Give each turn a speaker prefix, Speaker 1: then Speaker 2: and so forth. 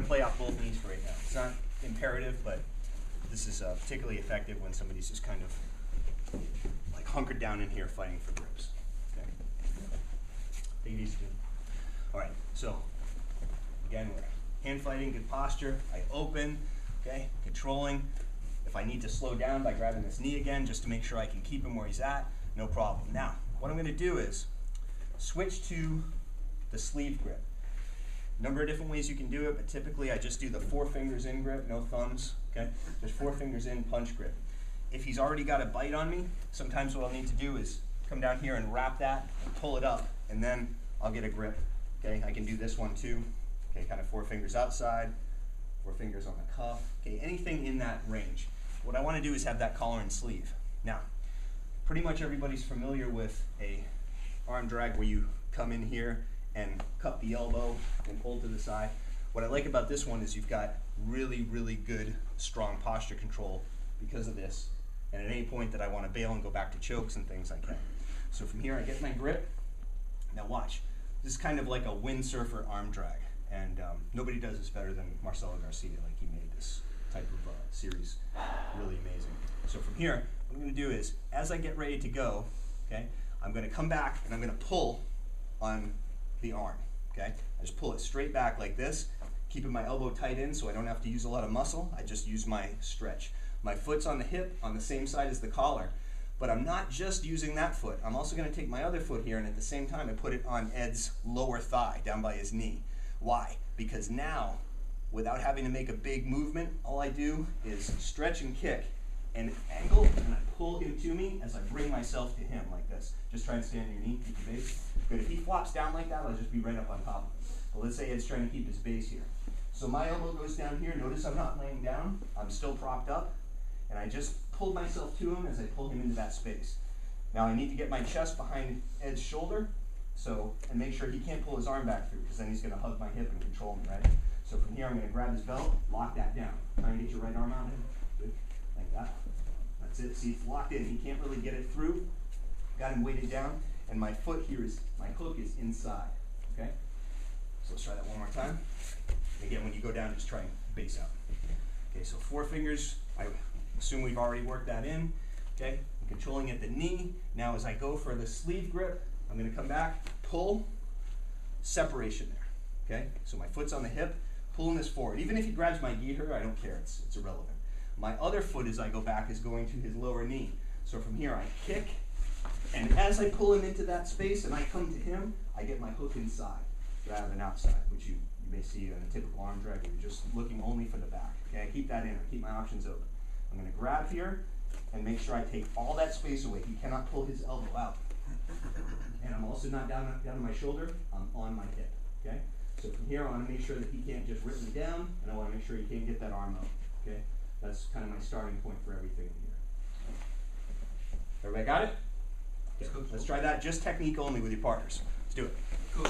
Speaker 1: going to play off both knees for right now. It's not imperative, but this is particularly effective when somebody's just kind of like hunkered down in here fighting for grips. Okay. Take it easy, dude. All right, so again, we're hand fighting, good posture. I open, okay, controlling. If I need to slow down by grabbing this knee again, just to make sure I can keep him where he's at, no problem. Now, what I'm going to do is switch to the sleeve grip. Number of different ways you can do it, but typically I just do the 4 fingers in grip, no thumbs, okay? Just 4 fingers in, punch grip. If he's already got a bite on me, sometimes what I'll need to do is come down here and wrap that, and pull it up, and then I'll get a grip, okay? I can do this one too, okay? Kind of 4 fingers outside, 4 fingers on the cuff, okay? Anything in that range. What I want to do is have that collar and sleeve. Now, pretty much everybody's familiar with a arm drag where you come in here and cup the elbow and pull to the side. What I like about this one is you've got really, really good, strong posture control because of this. And at any point that I want to bail and go back to chokes and things, I can. So from here, I get my grip. Now watch. This is kind of like a windsurfer arm drag. And nobody does this better than Marcelo Garcia. Like, he made this type of series really amazing. So from here, what I'm going to do is, as I get ready to go, okay, I'm going to come back and I'm going to pull on the arm, okay? I just pull it straight back like this, keeping my elbow tight in so I don't have to use a lot of muscle. I just use my stretch. My foot's on the hip on the same side as the collar, but I'm not just using that foot. I'm also going to take my other foot here and at the same time I put it on Ed's lower thigh, down by his knee. Why? Because now, without having to make a big movement, all I do is stretch and kick and angle, and I pull him to me as I bring myself to him like this. Just try and stay on your knee, keep your base. Good. If he flops down like that, I'll just be right up on top of him. But let's say Ed's trying to keep his base here. So my elbow goes down here. Notice I'm not laying down. I'm still propped up. And I just pulled myself to him as I pull him into that space. Now I need to get my chest behind Ed's shoulder, and make sure he can't pull his arm back through, because then he's going to hug my hip and control me, right? So from here, I'm going to grab his belt, lock that down. Try and get your right arm out in. Good. Like that. That's it. See, it's locked in. He can't really get it through. Got him weighted down. And my foot here is, my hook is inside. Okay? So let's try that one more time. Again, when you go down, just try and base out. Okay, so 4 fingers. I assume we've already worked that in. Okay? I'm controlling at the knee. Now as I go for the sleeve grip, I'm going to come back, pull, separation there. Okay? So my foot's on the hip, pulling this forward. Even if he grabs my gi here, I don't care. It's irrelevant. My other foot as I go back is going to his lower knee. So from here I kick, and as I pull him into that space and I come to him, I get my hook inside rather than outside, which you may see in a typical arm drag where you're just looking only for the back. Okay, I keep that in, I keep my options open. I'm going to grab here and make sure I take all that space away. He cannot pull his elbow out. And I'm also not down on my shoulder, I'm on my hip. Okay? So from here I want to make sure that he can't just rip me down, and I want to make sure he can't get that arm out. Okay? That's kind of my starting point for everything here. Everybody got it? Okay. Let's try that, just technique only with your partners. Let's do it.
Speaker 2: Cool.